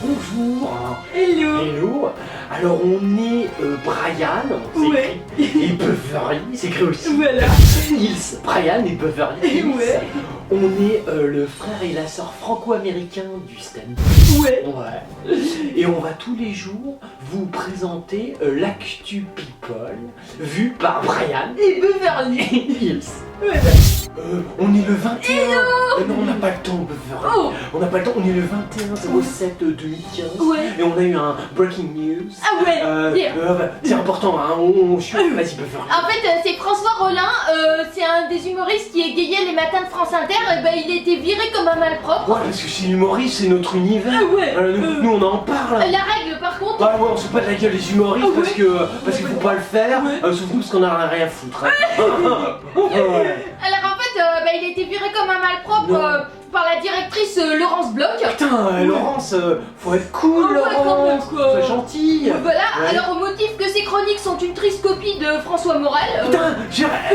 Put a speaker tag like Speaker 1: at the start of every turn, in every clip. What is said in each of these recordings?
Speaker 1: Bonjour.
Speaker 2: Hello.
Speaker 1: Hello. Alors on est Brian,
Speaker 2: Ouais.
Speaker 1: et Beverly, c'est écrit aussi.
Speaker 2: Voilà.
Speaker 1: Hills. Brian et Beverly Hills.
Speaker 2: Ouais.
Speaker 1: On est le frère et la sœur franco-américain du stand-up.
Speaker 2: Ouais.
Speaker 1: Ouais. Et on va tous les jours vous présenter l'actu people vu par Brian
Speaker 2: Et Beverly.
Speaker 1: Hills.
Speaker 2: Ouais.
Speaker 1: On est le 21. Non, on n'a pas le temps, Beverly.
Speaker 2: Oh.
Speaker 1: On n'a pas le temps, on est le 21/07/2015.
Speaker 2: Ouais.
Speaker 1: Et on a eu un breaking news.
Speaker 2: Ah ouais. Bien.
Speaker 1: C'est important, hein. Vas-y, Beverly.
Speaker 3: En fait, c'est François Rollin, c'est un des humoristes qui égayait les matins de France Inter, et ben il a été viré comme un malpropre.
Speaker 1: Ouais, parce que c'est l'humoriste, c'est notre univers.
Speaker 2: Ah ouais.
Speaker 1: Nous, on en parle.
Speaker 3: La règle, par contre,
Speaker 1: Ouais, on se fout pas de la gueule des humoristes
Speaker 2: Ah ouais.
Speaker 1: parce qu'il faut pas le faire,
Speaker 2: Ouais.
Speaker 1: sauf nous parce qu'on a rien à foutre. Hein. Ouais.
Speaker 3: alors en fait, il a été viré comme un malpropre
Speaker 1: Non.
Speaker 3: par la directrice Laurence Bloch.
Speaker 1: Putain, Laurence, faut être cool,
Speaker 3: Oh, ouais, quand même,
Speaker 1: Laurence,
Speaker 3: quoi.
Speaker 1: sois gentille.
Speaker 3: Voilà,
Speaker 1: Ouais.
Speaker 3: alors au motif que ses chroniques sont une triste copie de François Morel.
Speaker 1: Putain,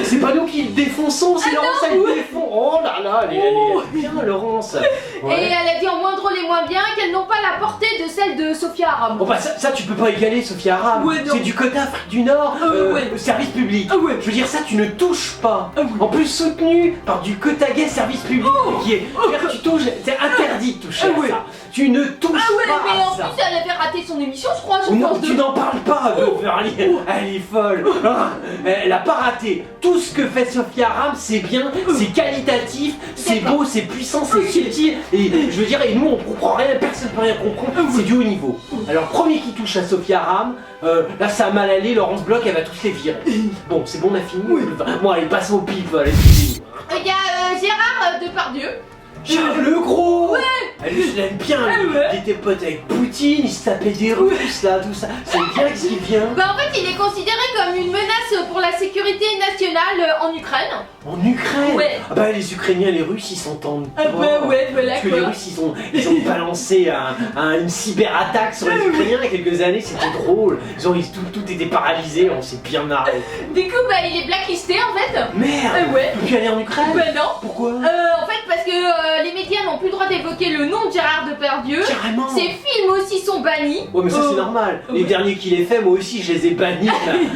Speaker 1: c'est pas nous qui le défonçons, c'est Laurence qui le défonce. Oh là là, elle est bien, Laurence.
Speaker 3: Et
Speaker 1: Ouais.
Speaker 3: elle a dit en moins drôle et moins bien qu'elles n'ont pas la portée de celle de Sophia Aram.
Speaker 1: Bon bah ça tu peux pas égaler Sophia Aram,
Speaker 2: Ouais, non.
Speaker 1: c'est du quota Afrique du Nord,
Speaker 2: Ouais.
Speaker 1: service public.
Speaker 2: Ah ouais.
Speaker 1: Je veux dire ça tu ne touches pas.
Speaker 2: Ah oui.
Speaker 1: En plus soutenu par du quota gay service public qui est, je veux dire, tu touches, c'est interdit de toucher
Speaker 2: Ah ouais.
Speaker 1: à ça. Tu ne touches
Speaker 3: Ah ouais,
Speaker 1: pas
Speaker 3: mais
Speaker 1: à
Speaker 3: en
Speaker 1: ça.
Speaker 3: plus elle avait raté son émission, je crois,
Speaker 1: Oh
Speaker 3: je
Speaker 1: non,
Speaker 3: pense.
Speaker 1: tu n'en parles pas, Beverly. Elle est folle. Ah, elle a pas raté. Tout ce que fait Sophia Aram, c'est bien, c'est qualitatif, c'est
Speaker 3: D'accord.
Speaker 1: beau, c'est puissant, c'est subtil. Et je veux dire, et nous on comprend rien, personne ne peut rien comprendre. C'est du haut niveau. Alors, premier qui touche à Sophia Aram, là ça a mal allé, Laurence Bloch, elle va tous les virer. Bon, c'est bon, on a fini. Bon, allez, passons au pif, allez, excusez-nous.
Speaker 3: Il y a Gérard Depardieu.
Speaker 1: Charles le Gros. Elle, je l'aime bien, lui.
Speaker 2: Ouais.
Speaker 1: Il était pote avec Poutine, il se tapait des Russes, là, tout ça. C'est bien ce qui vient.
Speaker 3: Bah en fait il est considéré comme une menace pour la sécurité nationale en Ukraine.
Speaker 1: En Ukraine.
Speaker 3: Ouais.
Speaker 1: Ah bah les Ukrainiens, les Russes, ils s'entendent
Speaker 2: Ah
Speaker 1: pas.
Speaker 2: bah ouais, voilà
Speaker 1: Parce que les
Speaker 2: quoi.
Speaker 1: Russes, ils ont balancé une cyberattaque sur les Ukrainiens il y a quelques années, c'était drôle. Tout était paralysé, on s'est bien marré.
Speaker 3: Du coup bah il est blacklisté en fait.
Speaker 1: Merde.
Speaker 2: Ah ouais.
Speaker 1: Tu peux plus aller en Ukraine.
Speaker 3: Bah non.
Speaker 1: Pourquoi
Speaker 3: En fait parce que les médias n'ont plus le droit d'évoquer le nom de Gérard Depardieu.
Speaker 1: Carrément.
Speaker 3: Ses films aussi sont bannis.
Speaker 1: Ouais mais ça c'est normal. Les
Speaker 2: Ouais.
Speaker 1: derniers qu'il ait fait, moi aussi je les ai bannis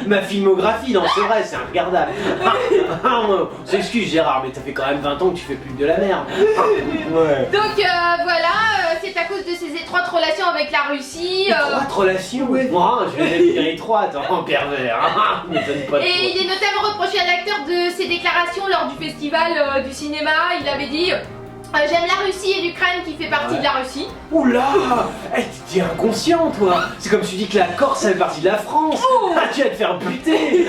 Speaker 1: de ma filmographie. Non c'est vrai, c'est regardable. On s'excuse Gérard, mais ça fait quand même 20 ans que tu fais plus de la merde. Ouais.
Speaker 3: Donc voilà, c'est à cause de ses étroites relations avec la Russie.
Speaker 1: Étroite relation.
Speaker 2: Ouais.
Speaker 1: Moi, je vais dire étroite, hein, pervers. M'étonne pas de
Speaker 3: Et
Speaker 1: toi.
Speaker 3: il est notamment reproché à l'acteur de ses déclarations lors du festival du cinéma. Il avait dit j'aime la Russie et l'Ukraine qui fait partie
Speaker 1: Ouais.
Speaker 3: de la Russie.
Speaker 1: Oula, t'es inconscient toi. C'est comme si tu dis que la Corse fait partie de la France. Ah, tu vas te faire buter.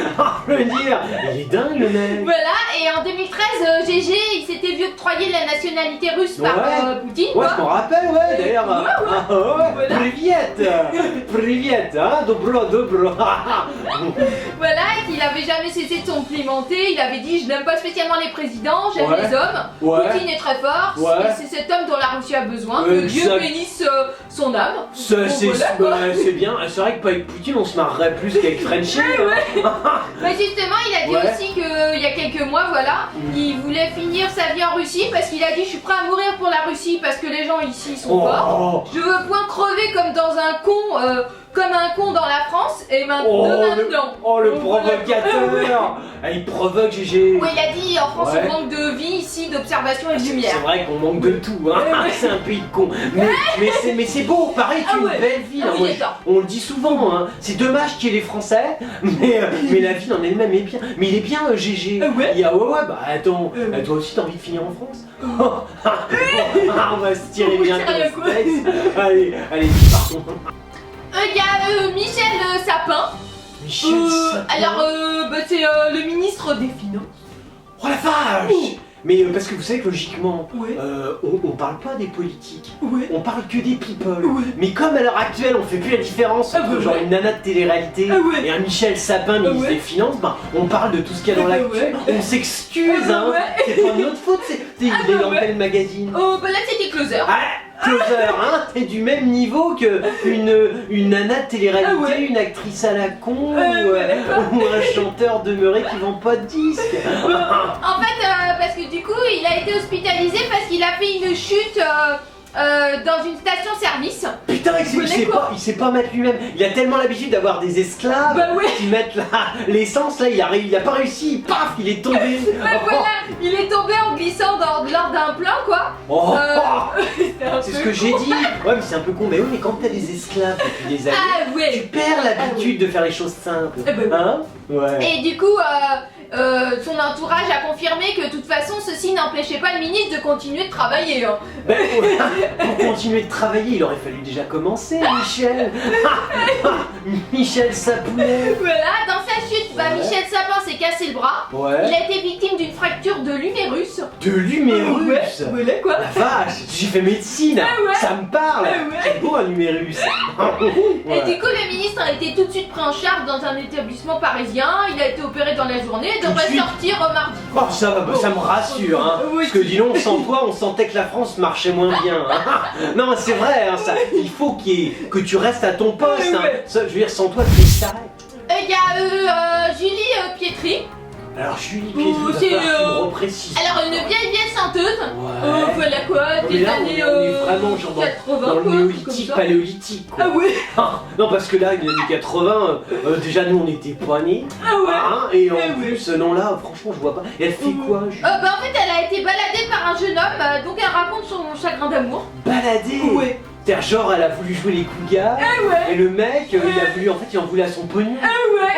Speaker 1: Je veux dire, il est dingue le mec.
Speaker 3: Voilà, et en 2013, GG il s'était vu octroyer la nationalité russe par
Speaker 1: Ouais.
Speaker 3: Poutine.
Speaker 1: Ouais,
Speaker 3: quoi.
Speaker 1: je m'en rappelle, ouais, d'ailleurs. Ouais.
Speaker 3: Voilà.
Speaker 1: Privet, hein, dobro.
Speaker 3: Voilà, et qu'il avait jamais cessé de se complimenter. Il avait dit je n'aime pas spécialement les présidents, j'aime
Speaker 1: Ouais.
Speaker 3: les hommes.
Speaker 1: Ouais.
Speaker 3: Poutine est très fort,
Speaker 1: Ouais.
Speaker 3: et c'est cet homme dont la Russie a besoin. Que Dieu
Speaker 1: Exact.
Speaker 3: bénisse son âme.
Speaker 1: Ça,
Speaker 3: Bon,
Speaker 1: c'est
Speaker 3: voilà, quoi.
Speaker 1: c'est bien. C'est vrai que pas avec Poutine, on se marrerait plus qu'avec Frenchy.
Speaker 3: Bah justement, il a dit
Speaker 1: Ouais.
Speaker 3: aussi qu'il y a quelques mois, voilà, il voulait finir sa vie en Russie parce qu'il a dit je suis prêt à mourir pour la Russie parce que les gens ici sont forts.
Speaker 1: Oh,
Speaker 3: Je veux point crever comme dans un con, comme un con dans la France et maintenant.
Speaker 1: le provocateur. Ah, il provoque GG.
Speaker 3: Oui, il a dit en France
Speaker 1: Ouais.
Speaker 3: on manque de vie ici, d'observation et de
Speaker 1: C'est
Speaker 3: lumière.
Speaker 1: vrai qu'on manque de tout, hein. C'est un pays de cons. Mais c'est beau, pareil,
Speaker 3: Ah
Speaker 1: tu une
Speaker 3: ouais.
Speaker 1: belle ville.
Speaker 3: Ah
Speaker 1: hein.
Speaker 3: oui,
Speaker 1: Moi,
Speaker 3: j'adore.
Speaker 1: on le dit souvent, hein. C'est dommage qu'il y ait les Français, mais la ville en elle-même est bien. Mais il est bien, GG.
Speaker 2: Ah ouais.
Speaker 1: Ouais, bah attends,
Speaker 2: Ouais.
Speaker 1: toi aussi t'as envie de finir en France On va se tirer
Speaker 3: Oui,
Speaker 1: bien
Speaker 3: sérieux,
Speaker 1: comme
Speaker 3: quoi.
Speaker 1: steaks. Allez, partons.
Speaker 3: Il y a Michel Sapin.
Speaker 1: Michel Sapin.
Speaker 3: Alors, bah, c'est le ministre des Finances.
Speaker 1: Oh la vache. Mais parce que vous savez que logiquement,
Speaker 2: Ouais.
Speaker 1: on parle pas des politiques.
Speaker 2: Ouais.
Speaker 1: On parle que des people.
Speaker 2: Ouais.
Speaker 1: Mais comme à l'heure actuelle, on fait plus la différence
Speaker 2: Ah
Speaker 1: entre
Speaker 2: bah
Speaker 1: genre
Speaker 2: ouais.
Speaker 1: une nana de télé-réalité
Speaker 2: Ah ouais.
Speaker 1: et un Michel Sapin, ministre
Speaker 2: ouais.
Speaker 1: des Finances, ben, on parle de tout ce qu'il y a dans
Speaker 2: Ah bah
Speaker 1: l'actu.
Speaker 2: ouais.
Speaker 1: On s'excuse,
Speaker 2: Ah bah
Speaker 1: hein.
Speaker 2: ouais.
Speaker 1: C'est pas de notre faute, c'est
Speaker 3: Ah
Speaker 1: des
Speaker 3: bah
Speaker 1: dans
Speaker 3: ouais.
Speaker 1: quel magazine.
Speaker 3: Oh, bah là c'était Closer.
Speaker 1: Ah, Closer, hein, t'es du même niveau que une nana de télé-réalité,
Speaker 2: Ah ouais.
Speaker 1: une actrice à la con,
Speaker 2: ouais,
Speaker 1: ou un chanteur demeuré qui vend pas de disques.
Speaker 3: En fait, parce que du coup, il a été hospitalisé parce qu'il a fait une chute dans une station-service.
Speaker 1: Putain, il sait pas mettre lui-même. Il a tellement l'habitude d'avoir des esclaves
Speaker 2: Bah ouais.
Speaker 1: qui mettent l'essence. Là, il a pas réussi. Paf, il est tombé.
Speaker 3: Ouais, voilà, il est tombé en glissant lors d'un plan, quoi.
Speaker 1: Oh,
Speaker 3: C'est un
Speaker 1: c'est
Speaker 3: peu
Speaker 1: ce que j'ai
Speaker 3: con.
Speaker 1: dit. Ouais, mais c'est un peu con. Mais oui, mais quand t'as des esclaves depuis des années,
Speaker 3: Ah
Speaker 1: tu
Speaker 3: ouais.
Speaker 1: perds l'habitude de faire les choses simples.
Speaker 2: Eh ben oui.
Speaker 1: Hein? Ouais.
Speaker 3: Et du coup, son entourage a confirmé que de toute façon, ceci n'empêchait pas le ministre de continuer de travailler. Hein.
Speaker 1: Ben, ouais, pour continuer de travailler, il aurait fallu déjà commencer, Michel. Michel Sapounet.
Speaker 3: Voilà, dans sa chute,
Speaker 1: Ouais.
Speaker 3: Michel Sapin s'est cassé le bras. Il
Speaker 1: Ouais.
Speaker 3: a été victime d'une fracture de l'humérus.
Speaker 1: De l'humérus.
Speaker 2: Voilà quoi.
Speaker 1: La vache, j'ai fait médecine,
Speaker 3: Ah ouais.
Speaker 1: ça me parle.
Speaker 2: Ah ouais.
Speaker 1: C'est beau un numérus.
Speaker 3: Et
Speaker 1: Ouais.
Speaker 3: du coup, le ministre a été tout de suite pris en charge dans un établissement parisien. Il a été opéré dans la journée et
Speaker 1: Tout de
Speaker 3: devrait
Speaker 1: suite.
Speaker 3: sortir mardi.
Speaker 1: Oh, ça va, ça me rassure, hein.
Speaker 2: Oui.
Speaker 1: Parce que dis donc, sans toi, on sentait que la France marchait moins bien. Hein. Non, c'est vrai, hein, ça, il faut que tu restes à ton poste. Hein.
Speaker 2: Ouais.
Speaker 1: Ça, je veux dire, sans toi, tu t'arrêtes.
Speaker 3: Il y a Julie Pietri.
Speaker 1: Alors, Julie
Speaker 3: Oh,
Speaker 1: Pietri,
Speaker 3: c'est,
Speaker 1: va falloir que tu me reprécises.
Speaker 3: Alors, une vieille chanteuse.
Speaker 1: Ouais.
Speaker 3: Voilà quoi,
Speaker 1: Mais
Speaker 3: des
Speaker 1: là,
Speaker 3: années
Speaker 1: on est vraiment genre
Speaker 3: 80
Speaker 1: dans
Speaker 3: quoi,
Speaker 1: le
Speaker 3: comme
Speaker 1: néolithique,
Speaker 3: ça.
Speaker 1: paléolithique. Quoi.
Speaker 2: Ah ouais.
Speaker 1: Ah, non, parce que là, les années 80, déjà nous on était pas nés.
Speaker 2: Ah ouais.
Speaker 1: Hein, et en
Speaker 2: Ah ouais.
Speaker 1: plus, non, là, franchement, je vois pas. Et elle fait quoi, Julie?
Speaker 3: En fait, elle a été baladée par un jeune homme, donc elle raconte son chagrin d'amour.
Speaker 1: Balader.
Speaker 2: Ouais.
Speaker 1: C'est-à-dire, genre, elle a voulu jouer les cougars.
Speaker 2: Ah ouais.
Speaker 1: Et le mec, il a voulu, en fait, il en voulait à son pognon.
Speaker 2: Ah ouais.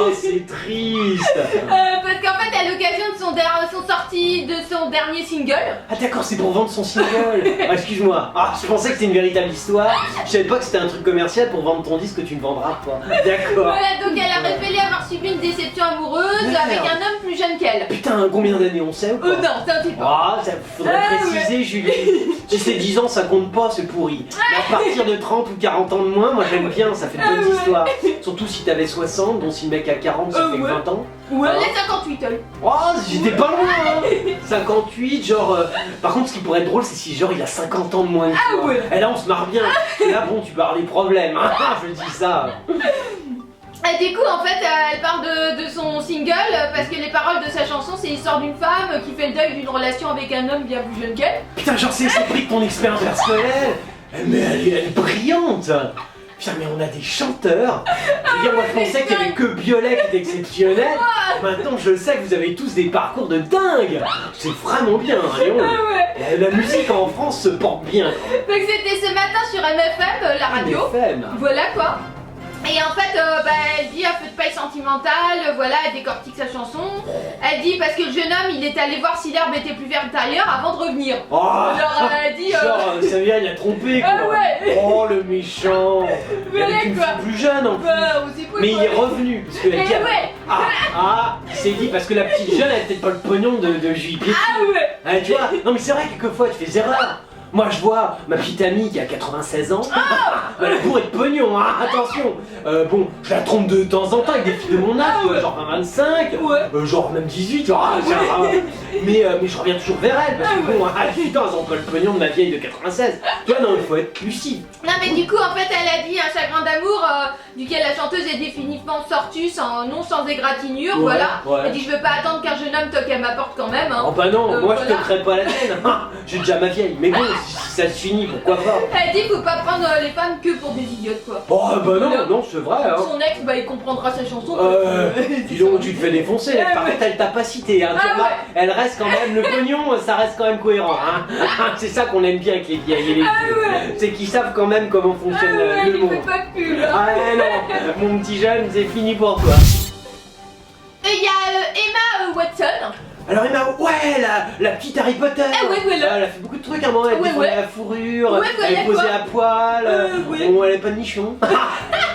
Speaker 1: Oh, c'est triste.
Speaker 3: Parce qu'en fait, à l'occasion de son dernier single,
Speaker 1: Ah d'accord, c'est pour vendre son single. Ah, excuse-moi. Ah, je pensais que c'était une véritable histoire. Je savais pas que c'était un truc commercial pour vendre ton disque que tu ne vendras pas. D'accord.
Speaker 3: voilà, donc elle a révélé avoir subi une déception amoureuse
Speaker 1: Merde.
Speaker 3: avec un homme plus jeune qu'elle.
Speaker 1: Putain, combien d'années on sait ou pas?
Speaker 3: Non, ça c'est pas.
Speaker 1: Ah, ça faudrait
Speaker 2: Ah,
Speaker 1: préciser, Julie. Si c'est 10 ans, ça compte pas, c'est pourri. Mais à partir de 30 ou 40 ans de moins, moi j'aime bien, ça fait de bonnes
Speaker 2: Ah ouais.
Speaker 1: histoires. Surtout si t'avais 60, bon si le mec a 40, ça fait que
Speaker 2: Ouais.
Speaker 1: 20 ans.
Speaker 2: Ouais.
Speaker 3: Elle est 58 elle.
Speaker 1: Oh, j'étais pas loin, hein. 58, genre. Par contre, ce qui pourrait être drôle, c'est si genre il a 50 ans de moins que
Speaker 2: Ah
Speaker 1: toi.
Speaker 2: ouais.
Speaker 1: Et là, on se marre bien. Et là, bon, tu peux avoir des problèmes, hein. Je dis ça.
Speaker 3: Et du coup, en fait, elle parle de son single parce que les paroles de sa chanson, c'est l'histoire d'une femme qui fait le deuil d'une relation avec un homme bien plus jeune qu'elle.
Speaker 1: Putain, genre, c'est pris de ton expérience personnelle. Mais elle est brillante. Putain, mais on a des chanteurs. Je veux dire, moi je pensais qu'il y avait que Biolay qui était exceptionnel. Maintenant, je sais que vous avez tous des parcours de dingue. C'est vraiment bien, hein, Léon.
Speaker 2: Ah ouais.
Speaker 1: La musique en France se porte bien.
Speaker 3: Donc c'était ce matin sur MFM, la radio.
Speaker 1: FM.
Speaker 3: Voilà quoi. Et en fait, elle dit un feu de paille sentimentale, voilà, elle décortique sa chanson. Elle dit parce que le jeune homme, il est allé voir si l'herbe était plus verte ailleurs avant de revenir.
Speaker 1: Oh,
Speaker 3: Genre, elle dit.
Speaker 1: genre, ça vient, il a trompé quoi.
Speaker 3: Ah ouais.
Speaker 1: Oh, le méchant.
Speaker 3: Voilà,
Speaker 1: Avec une
Speaker 3: quoi.
Speaker 1: fille plus jeune en plus.
Speaker 3: Bah, on sait pas
Speaker 1: Mais il
Speaker 3: quoi.
Speaker 1: est revenu. Parce qu'elle
Speaker 3: Eh
Speaker 1: dit,
Speaker 3: ouais.
Speaker 1: il s'est dit, parce que la petite jeune, elle a peut-être pas le pognon de Julie Pietri.
Speaker 2: Ah ouais.
Speaker 1: Ah, tu vois, non mais c'est vrai, quelquefois tu fais des erreurs. Moi je vois ma petite amie qui a 96 ans, elle a bourré de pognon, hein, attention. Bon, je la trompe de temps en temps avec des filles de mon âge, tu vois, genre 25,
Speaker 2: Ouais.
Speaker 1: genre même 18, genre, mais je reviens toujours vers elle, parce que bon, à 18 ans, elles ont pas le pognon de ma vieille de 96. Tu vois, non, il faut être lucide.
Speaker 3: Non mais du coup en fait elle a dit un chagrin d'amour duquel la chanteuse est définitivement sortie non sans égratignure,
Speaker 1: Ouais,
Speaker 3: voilà.
Speaker 1: ouais.
Speaker 3: Elle dit je veux pas attendre qu'un jeune homme toque à ma porte quand même. Hein.
Speaker 1: Oh bah non, moi je
Speaker 3: Voilà.
Speaker 1: te crée pas la tienne, hein. J'ai déjà ma vieille, mais bon, si ça se finit, pourquoi pas.
Speaker 3: Elle dit faut pas prendre les femmes que pour des idiotes quoi.
Speaker 1: Oh bah non, non, c'est vrai, hein.
Speaker 3: Son ex bah il comprendra sa chanson.
Speaker 1: Dis donc, tu te fais défoncer,
Speaker 2: Ah
Speaker 1: par
Speaker 2: ouais.
Speaker 1: contre elle t'a pas cité, hein, tu
Speaker 3: Ah
Speaker 1: remarques,
Speaker 3: ouais.
Speaker 1: elle reste quand même, le pognon, ça reste quand même cohérent, hein. C'est ça qu'on aime bien avec les vieilles et les
Speaker 2: Ah
Speaker 1: vieux,
Speaker 2: ouais.
Speaker 1: c'est qu'ils savent quand même comment fonctionne
Speaker 3: Ouais,
Speaker 1: le
Speaker 3: il
Speaker 1: monde.
Speaker 3: fait pas de pub. Hein.
Speaker 1: Ah non, mon petit jeune, c'est fini pour toi.
Speaker 3: Et il y a Emma Watson.
Speaker 1: Alors Emma, ouais, la petite Harry Potter.
Speaker 3: Ah ouais, voilà.
Speaker 1: Elle a fait beaucoup de trucs à un moment, elle
Speaker 3: Ouais,
Speaker 1: défendait
Speaker 3: ouais.
Speaker 1: la fourrure,
Speaker 3: Ouais, voilà
Speaker 1: elle posait
Speaker 3: quoi.
Speaker 1: à poil,
Speaker 2: ouais.
Speaker 1: bon, elle avait pas de nichon.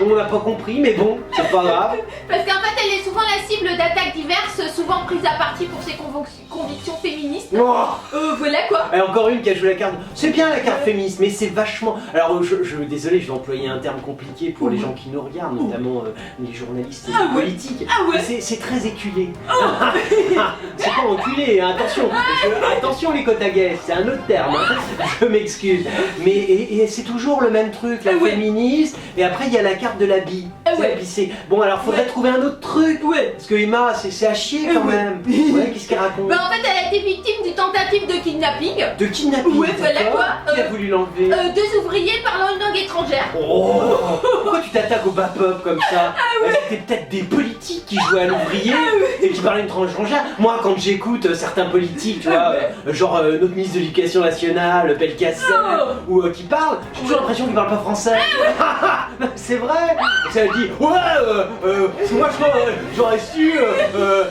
Speaker 1: On n'a pas compris, mais bon, c'est pas grave.
Speaker 3: Parce qu'en fait elle est souvent la cible d'attaques diverses, souvent prise à partie pour ses convictions féministes.
Speaker 1: Oh.
Speaker 3: Voilà quoi.
Speaker 1: Et encore une qui a joué la carte. C'est bien la carte féministe, mais c'est vachement. Alors, désolé, je vais employer un terme compliqué pour les gens qui nous regardent, notamment les journalistes
Speaker 2: Ah ouais.
Speaker 1: politiques.
Speaker 2: Ah ouais.
Speaker 1: Mais c'est très éculé. C'est pas enculé, hein, attention. Attention les côtes à guet, c'est un autre terme. Hein. Je m'excuse. Mais et c'est toujours le même truc, la
Speaker 2: Ah ouais.
Speaker 1: féministe. Et après, il y a la carte de la bille.
Speaker 2: Ah
Speaker 1: C'est
Speaker 2: ouais.
Speaker 1: la bille. Bon, alors faudrait
Speaker 2: Ouais.
Speaker 1: trouver un autre truc.
Speaker 2: Ouais.
Speaker 1: Parce que Emma, c'est à chier quand
Speaker 2: Ouais.
Speaker 1: même. Ouais, qu'est-ce qu'elle raconte?
Speaker 3: Bah en fait elle a été victime d'une tentative de kidnapping.
Speaker 1: De kidnapping.
Speaker 3: Ouais, voilà
Speaker 1: d'accord.
Speaker 3: quoi.
Speaker 1: Qui a voulu l'enlever?
Speaker 3: 2 ouvriers parlant une langue étrangère.
Speaker 1: Oh, pourquoi tu t'attaques au bas-pop comme ça? C'était peut-être des politiques qui jouaient à l'ouvrier et qui parlaient une tranche étrangère. Moi, quand j'écoute certains politiques, tu vois, genre notre ministre de l'Éducation nationale, Pelkacem, ou qui parlent, j'ai toujours l'impression qu'ils parlent pas français. C'est vrai. Ça dit, ouais, moi j'aurais su,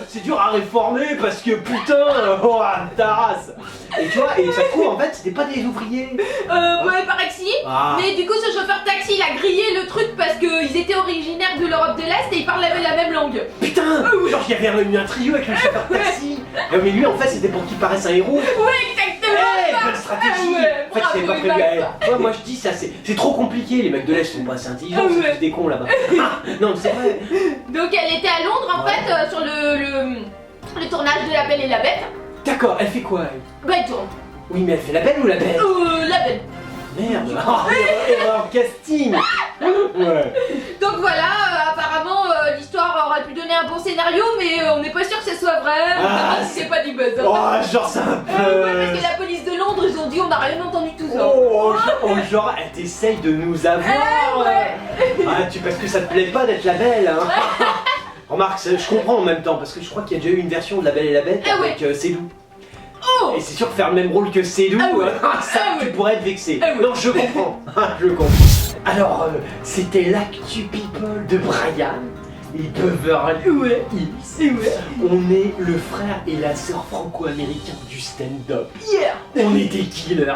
Speaker 1: c'est dur à réformer parce que putain, oh ta race. Et tu vois, et ça se trouve en fait c'était pas des ouvriers.
Speaker 3: Ouais, paraît que si. Mais du coup, ce chauffeur taxi, il a grillé le truc parce qu'ils étaient originaires de l'Europe de l'Est et ils parlaient la même langue.
Speaker 1: Putain, genre il y avait eu un trio avec le chauffeur taxi. Mais lui en fait c'était pour qu'il paraisse un héros.
Speaker 3: Ouais, exactement.
Speaker 1: Bonne stratégie. En fait c'était pas prévu à elle. Ouais, moi je dis ça, c'est trop compliqué, les mecs de l'Est sont pas assez intelligents, c'est tous des cons là-bas. Non, c'est vrai.
Speaker 3: Donc elle était à Londres en fait sur le tournage de La Belle et la Bête.
Speaker 1: D'accord, elle fait quoi elle?
Speaker 3: Bah elle tourne.
Speaker 1: Oui, mais elle fait la belle ou la bête?
Speaker 3: La Belle.
Speaker 1: Merde. Erreur casting. Ouais.
Speaker 3: Donc voilà, apparemment l'histoire aurait pu donner un bon scénario, mais on n'est pas sûr que ce soit vrai. C'est pas du buzz.
Speaker 1: Oh, genre c'est un peu...
Speaker 3: Ouais, parce que la police de Londres, ils ont dit on n'a rien entendu tout ça.
Speaker 1: Genre elle t'essaye de nous avoir. Parce que ça te plaît pas d'être la belle, hein. Remarque, je comprends en même temps, parce que je crois qu'il y a déjà eu une version de La Belle et la Bête avec Cédou. Et c'est sûr que faire le même rôle que Cédou, tu pourrais être vexé. Non, je comprends. Je comprends. Alors, c'était l'actu people de Brian et Beverly Hills. On est le frère et la sœur franco-américains du stand-up. On était killers.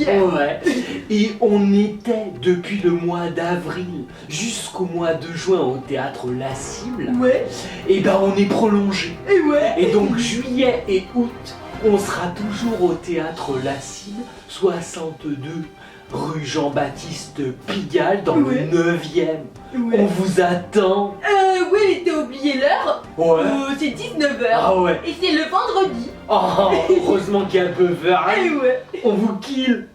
Speaker 1: Ouais. Et on était depuis le mois d'avril jusqu'au mois de juin au théâtre La Cible. Et ben on est prolongé. Et donc juillet et août, on sera toujours au théâtre La Cible, 62 rue Jean-Baptiste Pigalle dans le 9e. On vous attend.
Speaker 3: Oui, t'as oublié l'heure. C'est 19h. Et c'est le vendredi.
Speaker 1: Oh, heureusement qu'il y a Beverly. On vous kill.